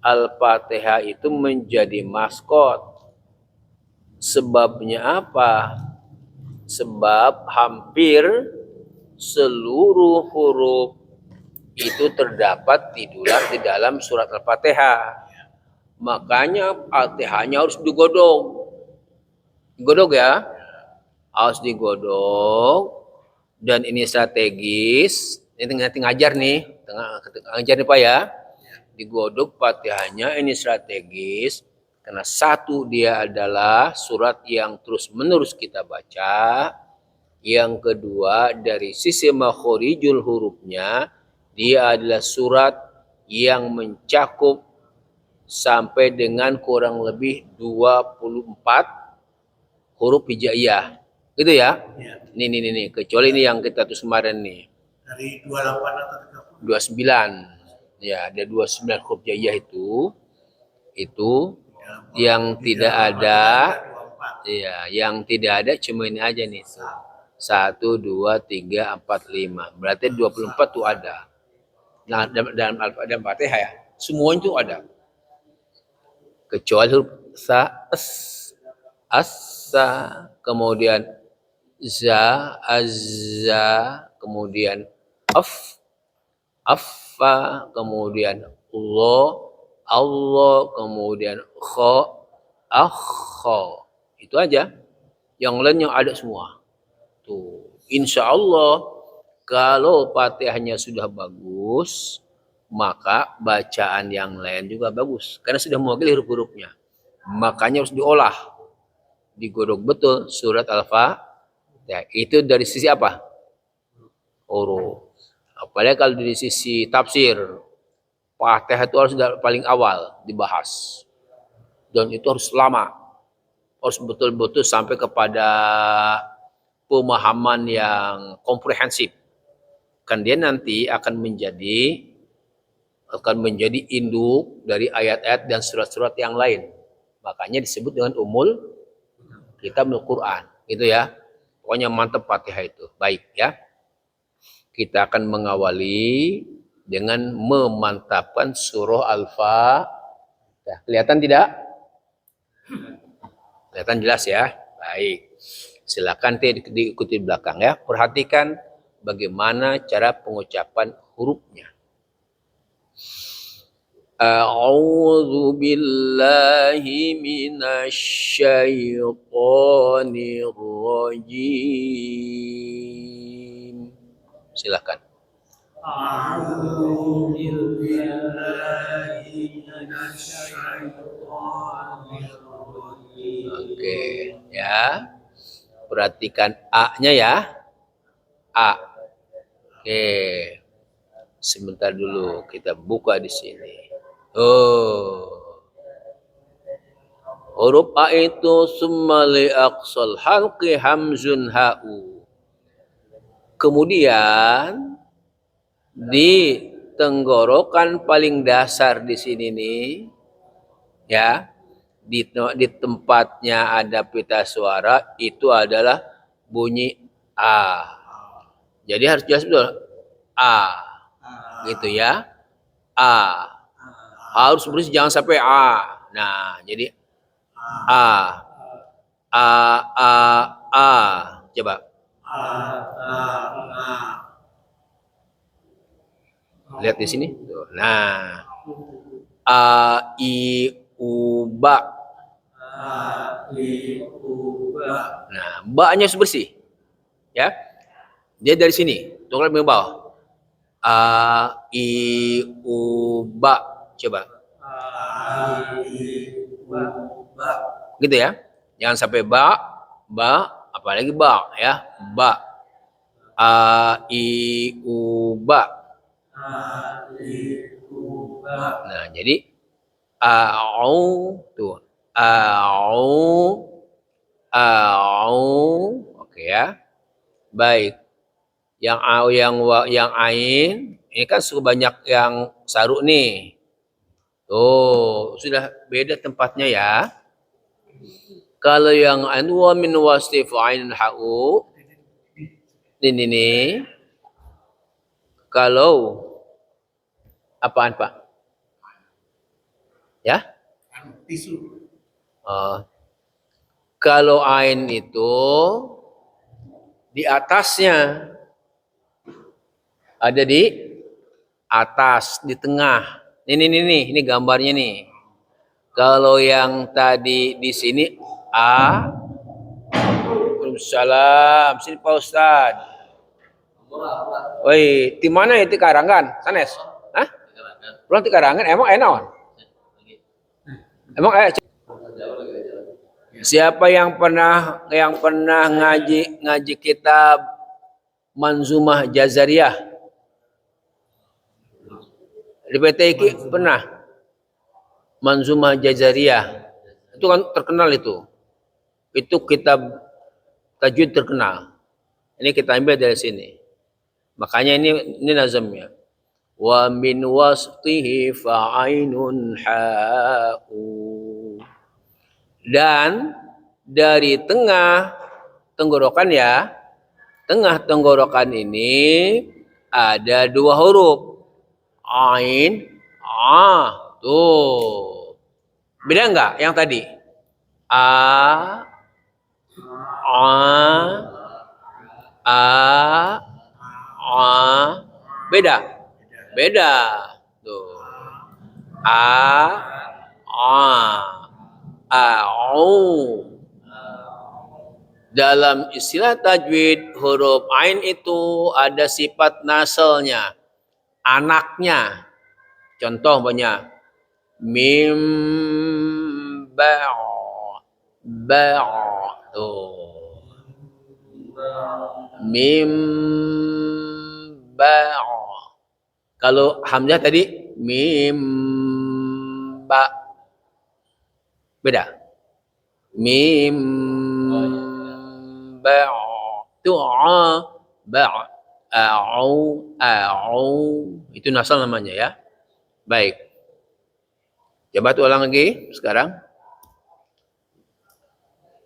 Al-Fatihah itu menjadi maskot. Sebabnya apa? Sebab hampir seluruh huruf itu terdapat di dalam surat Al-Fatihah. Makanya Al-Fatihahnya harus digodok. Digodok ya. Harus digodok. Dan ini strategis. Ini ngajar nih. Ngajar nih Pak ya. Digodok Fatihahnya ini strategis. Karena satu dia adalah surat yang terus-menerus kita baca. Yang kedua dari sisi makhorijul hurufnya. Dia adalah surat yang mencakup sampai dengan kurang lebih 24 huruf hijaiyah. Gitu ya? Nih. Kecuali ini yang kita tulis kemarin nih. Dari 28 atau 29. Ya, ada 29 huruf hijaiyah itu yang tidak ada. Ya, yang tidak ada cuma ini aja nih. 1, 2, 3, 4, 5. Berarti 24 tuh ada. Nah, dalam Al-Fatihah ya. Semua itu ada. Kecuali huruf sa, asa, kemudian za, azza, kemudian affa, kemudian Allah, kemudian akha. Itu aja. Yang lainnya ada semua. Tuh, insya Allah kalau Fatihahnya sudah bagus, maka bacaan yang lain juga bagus. Karena sudah mewakili huruf-hurufnya. Makanya harus diolah. Digodok betul surat Al-Fatihah. Itu dari sisi apa? Huruf. Apalagi kalau dari sisi tafsir. Fatihah itu harus paling awal dibahas. Dan itu harus lama. Harus betul-betul sampai kepada pemahaman yang komprehensif. Kan dia nanti akan menjadi induk dari ayat-ayat dan surat-surat yang lain. Makanya disebut dengan kitabul Quran, gitu ya. Pokoknya mantap Fatihah itu. Baik ya. Kita akan mengawali dengan memantapkan surah Al-Fatihah. Kelihatan tidak? Kelihatan jelas ya? Baik. Silakan diikuti belakang ya. Perhatikan bagaimana cara pengucapan hurufnya. A'udzu billahi minasyaitonir rajim. Silakan. A'udzu billahi minasyaitonir rajim. Oke, ya. Perhatikan A-nya ya. A. Oke. Sebentar dulu kita buka di sini. Huruf A itu summa li aqsal halqi hamzun ha'u. Kemudian di tenggorokan paling dasar di sini nih ya. Di tempatnya ada pita suara itu adalah bunyi A. Jadi harus jelas betul. A. Gitu ya. A. Harus bersih jangan sampai A. Nah, jadi A. Coba. Lihat di sini. Nah. A, I, U, Ba. Nah, ba-nya harus bersih. Ya. Dia dari sini. Tunggal ke bawah. A, I, U, Ba. Coba. A, I, U, Ba. Gitu ya. Jangan sampai ba, apalagi ba ya. Ba. A, I, U, Ba. A, I, U, Ba. Nah, jadi tuh. Oke ya. Baik. Yang A, yang Wa, yang Ain, ini kan banyak yang saru nih. Tuh, sudah beda tempatnya ya. Kalau yang Ain wa min wasif Ain ha'u, ini. Kalau apaan Pak? Ya. Tisu. Kalau ain itu di atasnya, ada di atas, di tengah. Ini gambarnya nih. Kalau yang tadi di sini A, Waalaikumsalam. Sini Pak Ustad. Woi, di mana itu Karangan? Sanes? Hah? Pulang di Karangan, emang enak? Emang siapa yang pernah ngaji kitab Manzumah Jazariyah? Di PTIQ pernah? Manzumah Jazariyah. Itu kan terkenal itu. Itu kitab tajwid terkenal. Ini kita ambil dari sini. Makanya ini nazamnya. Wa min wasqihi fa'ainun ha'u. Dan dari tengah tenggorokan ya, tengah tenggorokan ini ada dua huruf. Ain, tuh. Beda enggak yang tadi? A, beda. Beda. Tuh. Au. Dalam istilah tajwid, huruf ain itu ada sifat nasalnya, anaknya. Contoh banyak. Mim ba'. Tuh. Mim ba'. Kalau hamzah tadi mim ba. Beda. Mim ba'. Itu ba'. Itu nasal namanya ya. Baik. Coba tuh ulang lagi sekarang.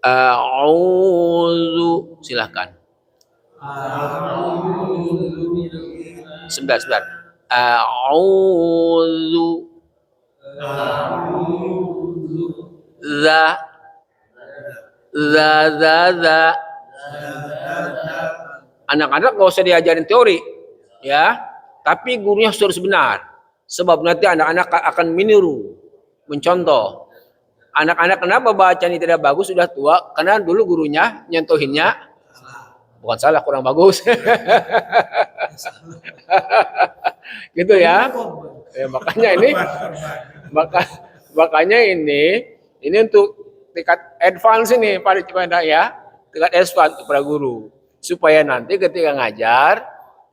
A'udzu, silakan. Sebentar. A'udzu. Za. Anak-anak gak usah diajarin teori, ya. Tapi gurunya harus benar. Sebab nanti anak-anak akan meniru, mencontoh. Anak-anak kenapa bacanya tidak bagus sudah tua? Karena dulu gurunya nyentuhinnya bukan salah, kurang bagus. Gitu ya. Makanya ini untuk tingkat advance ini pada ya, tingkat advance para guru supaya nanti ketika ngajar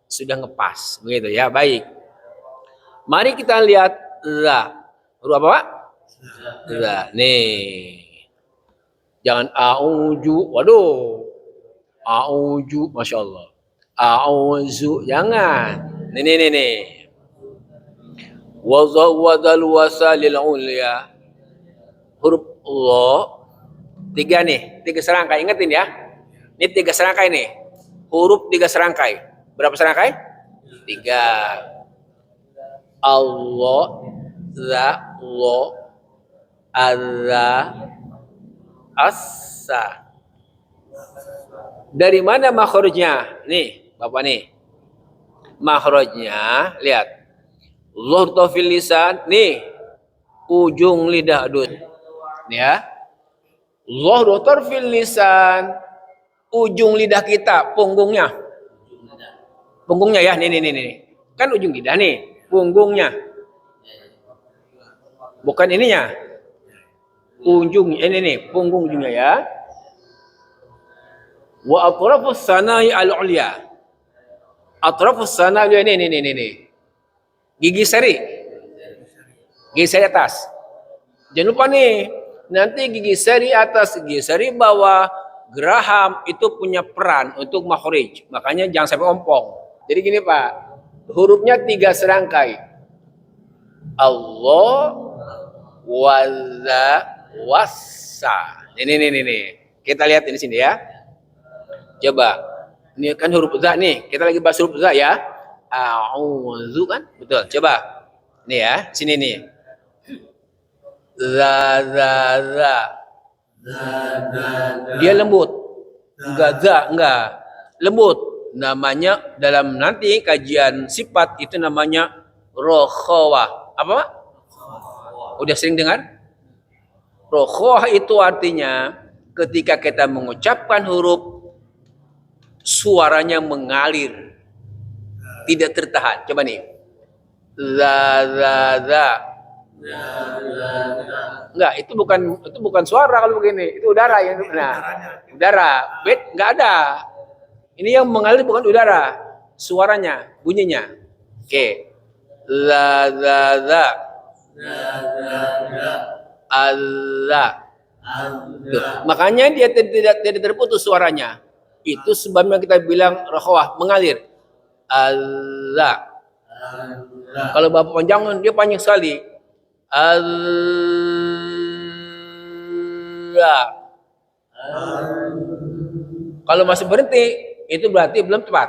sudah ngepas begitu ya. Baik. Mari kita lihat za. Huruf apa, Pak? Za. Nih. Jangan auju. Waduh. Auju, Masya Allah. Auzu, jangan. Nih. Wazal wasalil ulya. Huruf lo 3 nih, 3 serangkai. Ingetin ya. Ini 3 serangkai nih. Huruf 3 serangkai. Berapa serangkai? 3. Allah, za, lo, azza, assa. Dari mana makhrajnya? Nih, Bapak nih. Makhrajnya, lihat. Dhurtu fil lisan, nih. Ujung lidah dud. Ya. Dhurtu fil lisan, ujung lidah kita, punggungnya. Punggungnya ya, nih. Kan ujung lidah nih. Punggungnya, bukan ininya, ujung ini nih, punggung ujungnya ya. Wa atrafus sanai al-ulya, atrafus sanai ini, gigi seri atas. Jangan lupa nih, nanti gigi seri atas, gigi seri bawah, geraham itu punya peran untuk makhraj. Makanya jangan sampai ompong. Jadi gini Pak. Hurufnya 3 serangkai. Allah, waza, wassa. Ini. Kita lihat ini sini ya. Coba. Ini kan huruf za nih. Kita lagi bahas huruf za ya. A'udzu kan? Betul. Coba. Nih ya, sini nih. za za za. Dia lembut. Enggak. Lembut. Namanya dalam nanti kajian sifat itu namanya rokhawah. Apa Pak? Udah sering dengar? Rokhawah itu artinya ketika kita mengucapkan huruf suaranya mengalir, tidak tertahan. Coba nih. Za za za. Enggak, itu bukan suara kalau begini. Itu udara yang udara. Bed enggak ada. Ini yang mengalir bukan udara, suaranya, bunyinya. Oke. La za za. Allah. Makanya dia tidak terputus suaranya. Itu sebabnya kita bilang rokhawah, mengalir. Allah. Kalau Bapak panjang, dia panjang sekali. Allah. Kalau masih berhenti, itu berarti belum tepat.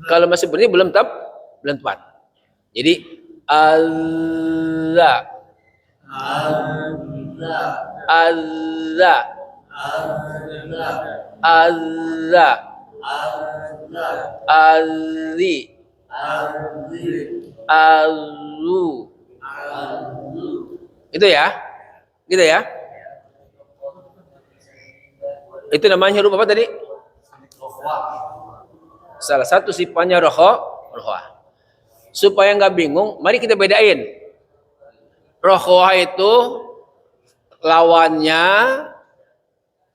Kalau masih berhenti belum tepat. Jadi Allah. Allah. Allah. Azi. Azu. Itu ya? Gitu ya? Itu namanya huruf apa tadi? Salah satu sifatnya rokhawah. Supaya nggak bingung, mari kita bedain. Rokhawah itu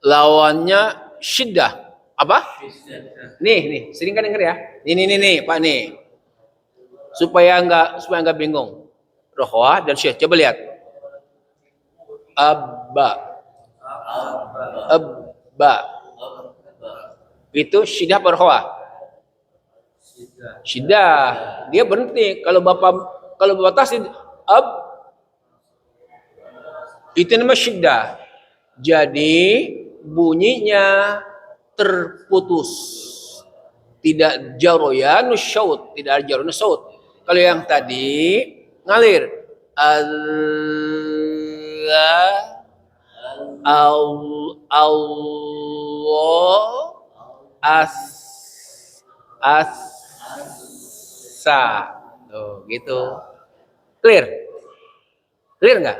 lawannya syiddah. Apa? Nih, sering kan denger ya? Nih, Pak nih. Supaya nggak bingung. Rokhawah dan syiddah. Coba lihat. Abba. Itu syiddah apa rokhawah? Syiddah. Dia berhenti. Kalau Bapak batasi itu namanya syiddah. Jadi bunyinya terputus. Tidak jaroyanus syaut, tidak jaroyanus syaut. Kalau yang tadi ngalir. Allah asa. Tuh, gitu. Clear nggak?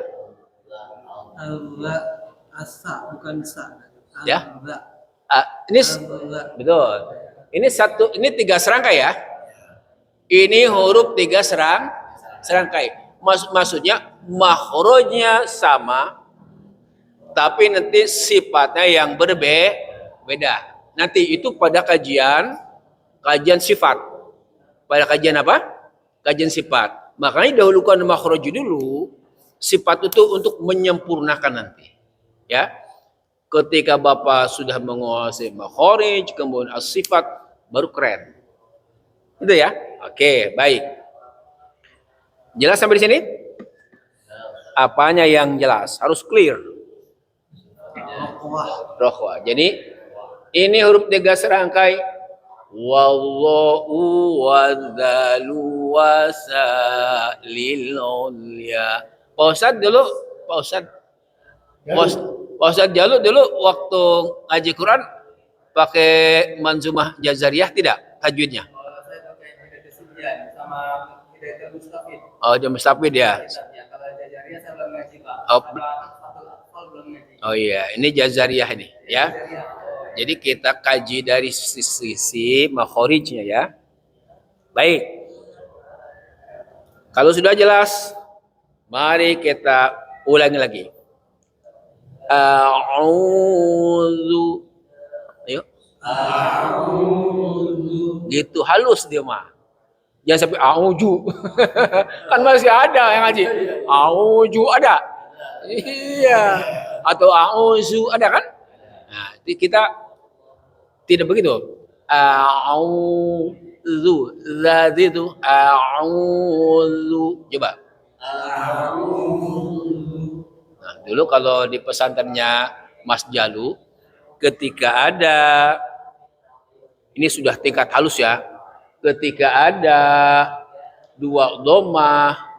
Allah asa bukan sa. Ya. Ini betul. Ini 3 serangkai ya. Ini huruf 3 serangkai. Maksudnya makhrajnya sama, tapi nanti sifatnya yang berbeda. Nanti itu pada kajian sifat. Pada kajian apa? Kajian sifat. Makanya dahulukan makhraj dulu. Sifat itu untuk menyempurnakan nanti. Ya. Ketika Bapak sudah menguasai makhraj, kemudian as-sifat, baru keren. Itu ya? Oke, baik. Jelas sampai di sini? Apanya yang jelas? Harus clear. Rokhawah. Jadi ini huruf 3 serangkai. Wallahu wadzalu wasalil ulya. Pak Ustadz dulu, Pak Ustadz Jalu dulu waktu ngaji Quran pakai manzumah jazariyah tidak tajwidnya? Saya pakai Hidayatul Subyan sama Hidayatul Mustafid. Oh, Mustafid ya. Kalau Jajariyah saya belum ngaji, Pak. Oh, Belum ngaji. oh iya, ini jazariyah ini ya. Jadi kita kaji dari sisi makhorijnya ya. Baik. Kalau sudah jelas, mari kita ulangi lagi. A'udzu. Ayo. A'udzu. Gitu halus dia mah. Jangan sampai a'udzu. Kan masih ada yang ngaji. A'udzu ada. Iya. Atau a'udzu ada kan? Nah, kita tidak begitu. A'udzu. Zat itu a'udzu. Coba. Nah, dulu kalau di pesantrennya Mas Jalu, ketika ada, ini sudah tingkat halus ya, ketika ada 2 dhammah